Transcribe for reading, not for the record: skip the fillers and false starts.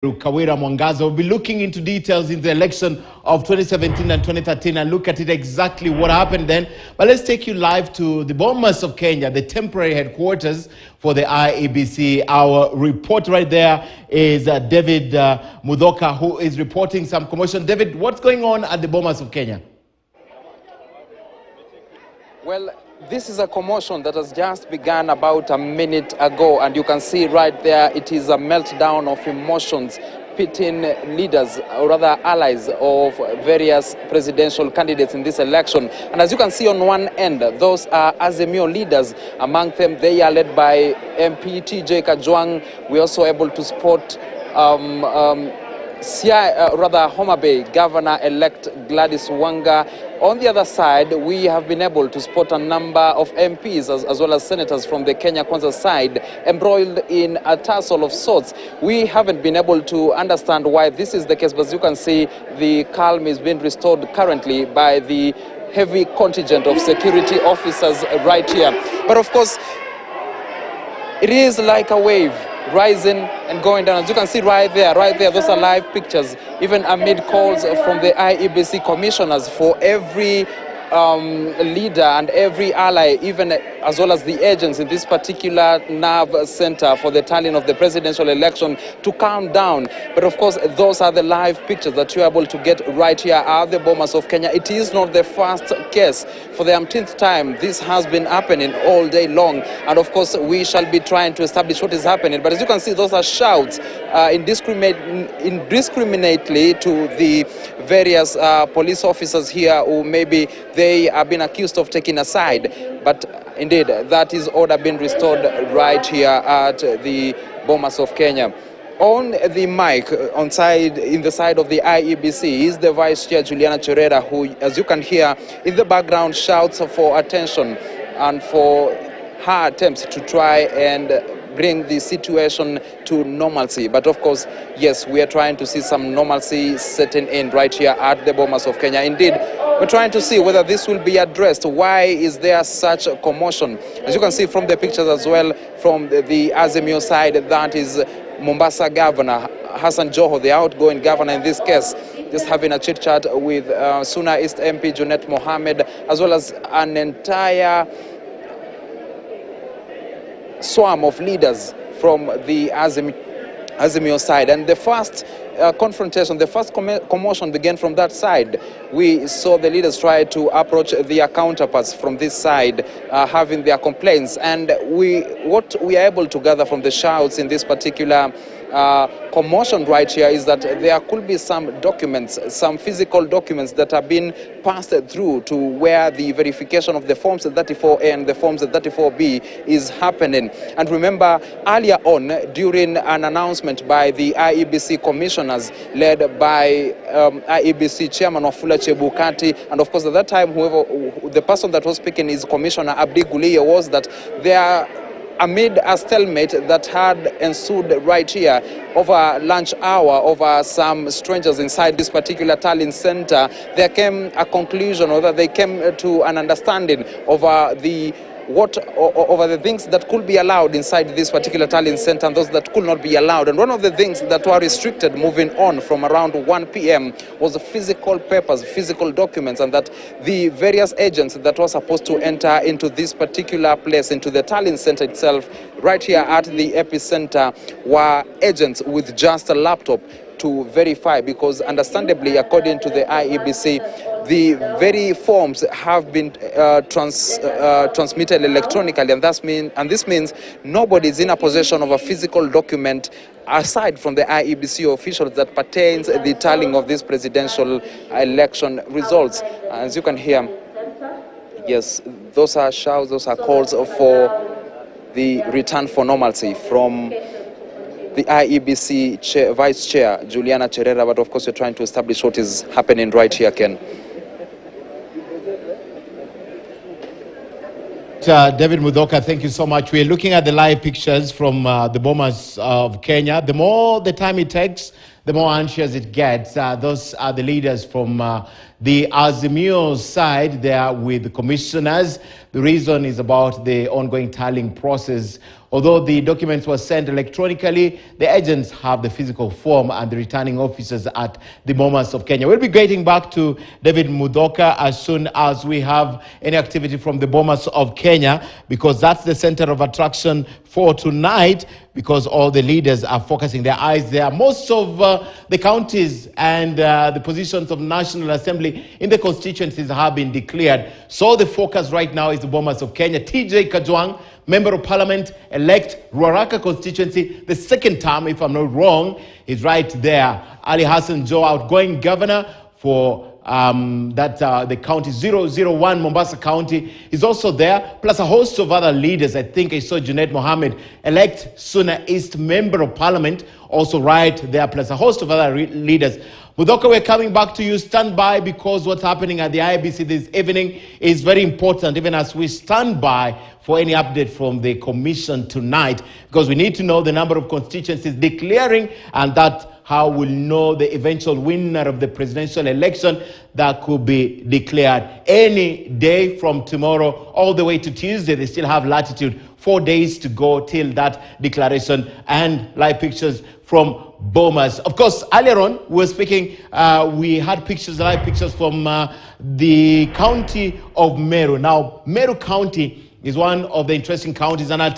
Kawira Mwangaza. We'll be looking into details in the election of 2017 and 2013 and look at it exactly what happened then. But let's take you live to the Bomas of Kenya, the temporary headquarters for the iebc. Our report right there is David Mudhoka, who is reporting some commotion. David, what's going on at the Bomas of Kenya? Well, this is a commotion that has just begun about a minute ago, and you can see right there it is a meltdown of emotions pitting leaders, or rather allies, of various presidential candidates in this election. And as you can see on one end, those are Azimio leaders. Among them, they are led by MP TJ Kajwang. We're also able to spot Homa Bay Governor-elect Gladys Wanga. On the other side, we have been able to spot a number of MPs as well as senators from the Kenya Kwanza side embroiled in a tussle of sorts. We haven't been able to understand why this is the case, but as you can see, the calm is being restored currently by the heavy contingent of security officers right here. But of course, it is like a wave, rising and going down. As you can see right there, those are live pictures, even amid calls from the iebc commissioners for every leader and every ally, even as well as the agents in this particular nerve center for the tallying of the presidential election, to calm down. But of course, those are the live pictures that you're able to get right here at the Bomas of Kenya. It is not the first case. For the umpteenth time, this has been happening all day long, and of course we shall be trying to establish what is happening. But as you can see, those are shouts indiscriminately to the various police officers here who maybe they are being accused of taking a side. But indeed, that is order being restored right here at the Bomas of Kenya. On the mic, in the side of the iebc, is the Vice Chair, Juliana Cherera, who, as you can hear in the background, shouts for attention and for her attempts to try and bring the situation to normalcy. But of course, yes, we are trying to see some normalcy setting in right here at the Bomas of Kenya. Indeed, we're trying to see whether this will be addressed. Why is there such a commotion? As you can see from the pictures as well, from the Azimio side, that is Mombasa Governor Hassan Joho, the outgoing governor in this case, just having a chit-chat with Suna East MP Junet Mohammed, as well as an entire swarm of leaders from the Azimio side. And the first confrontation, the first commotion began from that side. We saw the leaders try to approach their counterparts from this side, having their complaints. And what we are able to gather from the shouts in this particular commotion right here is that there could be some documents, some physical documents that have been passed through to where the verification of the forms 34A and the forms 34B is happening. And remember, earlier on, during an announcement by the iebc commissioners led by iebc chairman Wafula Chebukati, and of course at that time, the person that was speaking is Commissioner Abdi Guliye, was that there, amid a stalemate that had ensued right here over lunch hour, over some strangers inside this particular tallying center, there came a conclusion, or that they came to an understanding over the things that could be allowed inside this particular tallying center and those that could not be allowed. And one of the things that were restricted moving on from around 1 p.m. was the physical papers, physical documents, and that the various agents that were supposed to enter into this particular place, into the tallying center itself, right here at the epicenter, were agents with just a laptop to verify, because understandably, according to the iebc, the very forms have been transmitted electronically, and this means nobody is in a possession of a physical document aside from the iebc officials that pertains the tallying of this presidential election results. As you can hear, yes, those are shouts, those are calls for the return for normalcy from the iebc Vice Chair, Juliana Cherera. But of course, we're trying to establish what is happening right here, Ken. David Mudhoka, thank you so much. We're looking at the live pictures from the Bomas of Kenya. The more the time it takes, the more anxious it gets. Those are the leaders from the Azimio side. They are with the commissioners. The reason is about the ongoing tallying process Although the documents were sent electronically, the agents have the physical form and the returning officers at the Bomas of Kenya. We'll be getting back to David Mudoka as soon as we have any activity from the Bomas of Kenya, because that's the center of attraction for tonight, because all the leaders are focusing their eyes there. Most of the counties and the positions of National Assembly in the constituencies have been declared. So the focus right now is the Bomas of Kenya. TJ Kajwang, Member of Parliament, elect Ruaraka constituency, the second term, if I'm not wrong, is right there. Ali Hassan Joe, outgoing governor for the county 001 Mombasa County, is also there, plus a host of other leaders. I think I saw Junaid Mohammed, elect Suna East Member of Parliament, also right there, plus a host of other leaders. Mudoka, we're coming back to you. Stand by, because what's happening at the IEBC this evening is very important, even as we stand by for any update from the commission tonight, because we need to know the number of constituencies declaring, and that how we'll know the eventual winner of the presidential election that could be declared any day from tomorrow all the way to Tuesday. They still have latitude, 4 days to go till that declaration, and live pictures from Bomas. Of course, earlier on, we were speaking, we had pictures, live pictures from the county of Meru. Now, Meru County is one of the interesting counties, and I'll